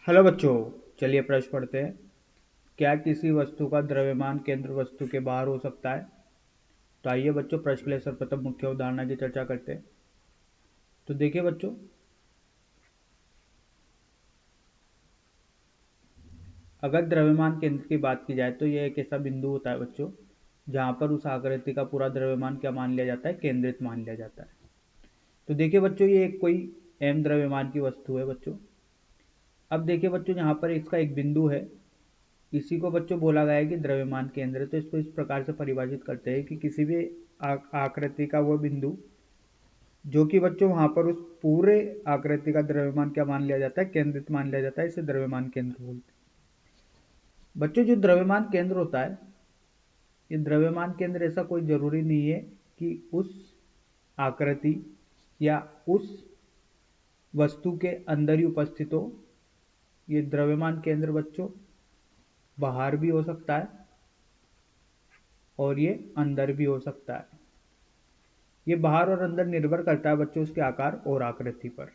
Hello बच्चों, चलिए प्रश्न पढ़ते हैं। क्या किसी वस्तु का द्रव्यमान केंद्र वस्तु के बाहर हो सकता है? तो आइए बच्चों प्रश्न के लिए सर्वप्रथम मुख्य उदाहरण की चर्चा करते हैं। तो देखिए बच्चों, अगर द्रव्यमान केंद्र की बात की जाए तो यह एक ऐसा बिंदु होता है बच्चों जहां पर उस आकृति का पूरा द्रव्यमान क्या मान लिया जाता है? केंद्रित मान लिया जाता है। तो देखिए बच्चों, ये एक कोई एम द्रव्यमान की वस्तु है बच्चों। अब देखिए बच्चों, यहाँ पर इसका एक बिंदु है, इसी को बच्चों बोला गया है कि द्रव्यमान केंद्र। तो इसको इस प्रकार से परिभाषित करते हैं कि किसी भी आकृति का वो बिंदु जो कि बच्चों वहां पर उस पूरे आकृति का द्रव्यमान क्या मान लिया जाता है? केंद्रित मान लिया जाता है। इसे द्रव्यमान केंद्र बोलते हैं। बच्चों, जो द्रव्यमान केंद्र होता है, ये द्रव्यमान केंद्र ऐसा कोई जरूरी नहीं है कि उस आकृति या उस वस्तु के अंदर ही उपस्थित हो। ये द्रव्यमान केंद्र बच्चों बाहर भी हो सकता है और ये अंदर भी हो सकता है। ये बाहर और अंदर निर्भर करता है बच्चों उसके आकार और आकृति पर।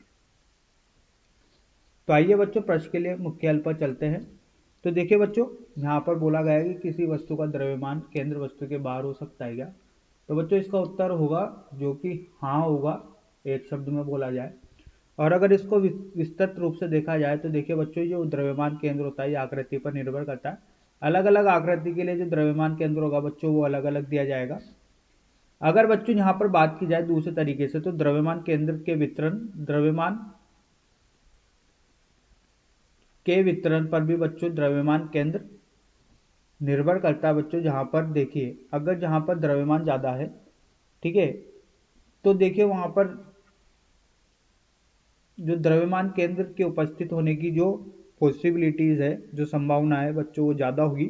तो आइए बच्चों प्रश्न के लिए मुख्य हल पर चलते हैं। तो देखिए बच्चों, यहाँ पर बोला गया है कि किसी वस्तु का द्रव्यमान केंद्र वस्तु के बाहर हो सकता है क्या? तो बच्चों इसका उत्तर होगा जो कि हाँ होगा, एक शब्द में बोला जाए। और अगर इसको विस्तृत रूप से देखा जाए तो देखिए बच्चों, जो द्रव्यमान केंद्र होता है ये आकृति पर निर्भर करता है। अलग अलग आकृति के लिए जो द्रव्यमान केंद्र होगा बच्चों वो अलग अलग दिया जाएगा। अगर बच्चों यहाँ पर बात की जाए दूसरे तरीके से, तो द्रव्यमान केंद्र के वितरण द्रव्यमान के वितरण पर भी बच्चों द्रव्यमान केंद्र निर्भर करता है बच्चों। जहां पर देखिए, अगर जहां पर द्रव्यमान ज्यादा है, ठीक है, तो देखिए वहां पर जो द्रव्यमान केंद्र के उपस्थित होने की जो पॉसिबिलिटीज है, जो संभावना है बच्चों, वो ज्यादा होगी।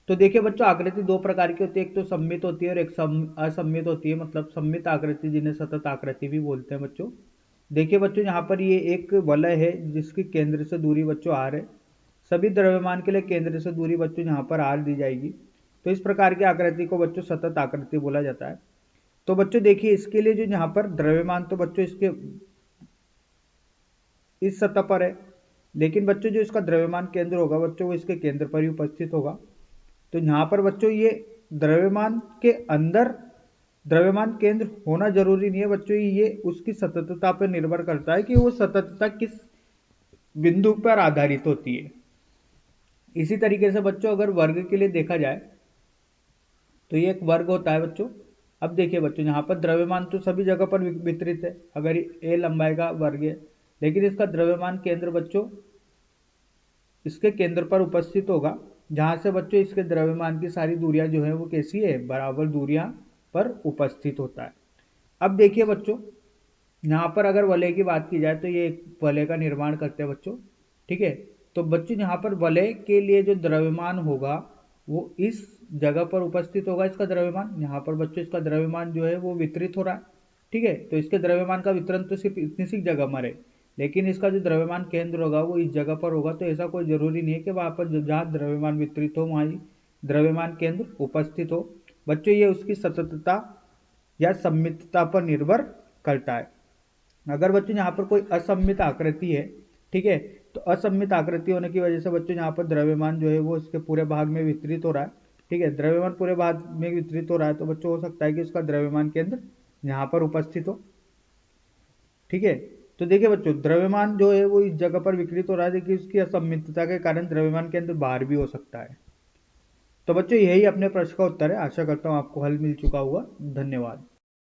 तो देखिए बच्चों, आकृति दो प्रकार की होती है, एक तो सममित होती है और एक असममित होती है। मतलब सममित आकृति जिन्हें सतत आकृति भी बोलते हैं बच्चों। देखिए बच्चों, यहाँ पर ये एक वलय है जिसकी केंद्र से दूरी बच्चों आर है। सभी द्रव्यमान के लिए केंद्र से दूरी बच्चों यहाँ पर आर दी जाएगी। तो इस प्रकार की आकृति को बच्चों सतत आकृति बोला जाता है। तो बच्चों देखिए, इसके लिए जो यहाँ पर द्रव्यमान तो बच्चों इसके इस सतह पर है, लेकिन बच्चों जो इसका द्रव्यमान केंद्र होगा बच्चों वो इसके केंद्र पर ही उपस्थित होगा। तो यहाँ पर बच्चों ये द्रव्यमान के अंदर द्रव्यमान केंद्र होना जरूरी नहीं है बच्चों, ये उसकी सततता पर निर्भर करता है कि वो सततता किस बिंदु पर आधारित होती है। इसी तरीके से बच्चों अगर वर्ग के लिए देखा जाए तो ये एक वर्ग होता है बच्चों। अब देखिए बच्चों, यहाँ पर द्रव्यमान तो सभी जगह पर वितरित है। अगर ए लंबाई का वर्ग है, लेकिन इसका द्रव्यमान केंद्र बच्चों इसके केंद्र पर उपस्थित होगा, जहां से बच्चों इसके द्रव्यमान की सारी दूरियां जो है वो कैसी है? बराबर दूरियां पर उपस्थित होता है। अब देखिए बच्चों, यहाँ पर अगर वलय की बात की जाए तो ये एक वलय का निर्माण करते हैं बच्चों, ठीक है। तो बच्चों यहाँ पर वलय के लिए जो द्रव्यमान होगा वो इस जगह पर उपस्थित होगा। इसका द्रव्यमान यहाँ पर बच्चों इसका द्रव्यमान जो है वो वितरित हो रहा है, ठीक है। तो इसके द्रव्यमान का वितरण तो सिर्फ इतनी सी जगह में रहे, लेकिन इसका जो द्रव्यमान केंद्र होगा वो इस जगह पर होगा। तो ऐसा कोई जरूरी नहीं है कि वहां पर जहाँ द्रव्यमान वितरित हो वहां ही द्रव्यमान केंद्र उपस्थित हो। बच्चों ये उसकी सततता या सममितता पर निर्भर करता है। अगर बच्चों यहाँ पर कोई असममित आकृति है, ठीक है, तो असममित आकृति होने की वजह से बच्चों यहाँ पर द्रव्यमान जो है वो इसके पूरे भाग में वितरित हो रहा है, ठीक है। द्रव्यमान पूरे भाग में वितरित हो रहा है, तो बच्चों हो सकता है कि इसका द्रव्यमान केंद्र यहाँ पर उपस्थित हो, ठीक है। तो देखिए बच्चों, द्रव्यमान जो है वो इस जगह पर विकृत हो रहा है, देखिए उसकी असममितता के कारण द्रव्यमान के अंदर बाहर भी हो सकता है। तो बच्चों यही अपने प्रश्न का उत्तर है। आशा करता हूँ आपको हल मिल चुका होगा। धन्यवाद।